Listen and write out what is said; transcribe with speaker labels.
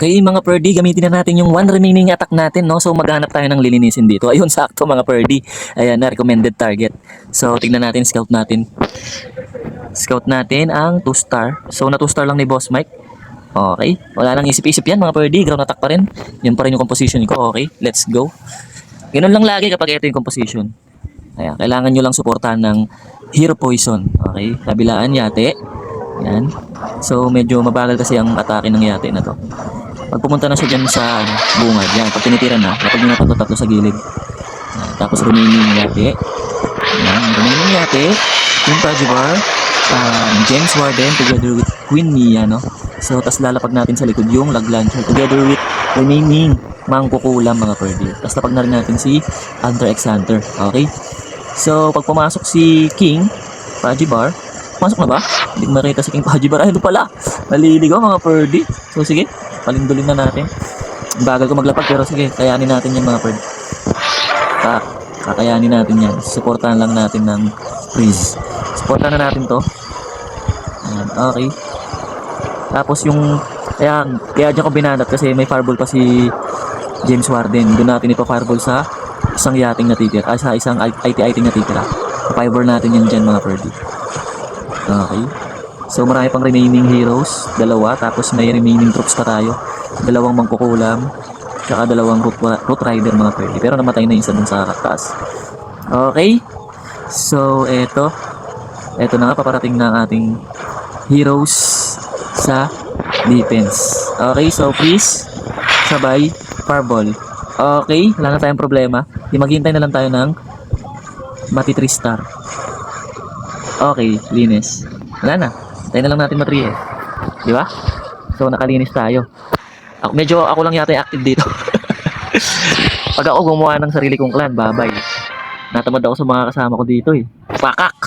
Speaker 1: Okay, mga Perdi, gamitin na natin yung one remaining attack natin, no? So, maghanap tayo ng lilinisin dito. Ayun, sakto mga Perdi. Ayan na, recommended target. So, tignan natin, scout natin. Scout natin ang 2-star. So, na 2-star lang ni Boss Mike. Okay, wala nang isip-isip yan mga Perdi. Ground attack pa rin. Yan pa rin yung composition ko. Okay, let's go. Ganun lang lagi kapag ito yung composition. Ayan, kailangan nyo lang suportahan ng Hero Poison. Okay, kabilaan yate. Yan. So, medyo mabagal kasi ang atake ng yate na to. Pag pumunta na siya dyan sa bungad, yan, pag tinitira na, kapag nyo na tatlo sa gilid. Yan, tapos remaining yate. Yan, remaining yate. Yung Pajibar, James Warden together with Queen Mia, no? So, tas lalapag natin sa likod yung Lag Launcher together with remaining Mangkukulam mga Perdi. Tas lapag na rin natin si Hunter x Hunter. Okay? So, pag pumasok si King, Pajibar, pumasok na ba? Hindi ko makita si King Pajibar. Ay, ito pala. Naliligaw mga Perdi. So, sige. Palindulin na natin. Bagal ko maglapag pero sige, kayanin natin yung mga Perdi. Kakayanin natin yan. Suportahan lang natin ng freeze. Suportahan na natin to. Ayan, okay. Tapos yung kaya dyan ko binanat kasi may fireball pa si James Warden. Doon natin ipa-fireball sa isang yating natitira. Sa isang IT-IT natitira. Fireball natin yan dyan mga Perdi. Okay. So marami pang remaining heroes. Dalawa. Tapos may remaining troops pa tayo. Dalawang Mangkukulam. Tsaka dalawang root rider mga Perdi. Pero namatay na isa dun sa taas. Okay. So eto. Eto na nga, paparating na ang ating heroes sa defense. Okay, so please, sabay, fireball. Okay, wala na tayong problema. Maghintay na lang tayo ng mati 3 star. Okay, linis. Wala na. Tayo na lang natin ma 3 eh. Di ba? So, nakalinis tayo. Medyo ako lang yata yung active dito. Pag ako gumawa ng sarili kong clan, babay. Natamad ako sa mga kasama ko dito eh. Pakak!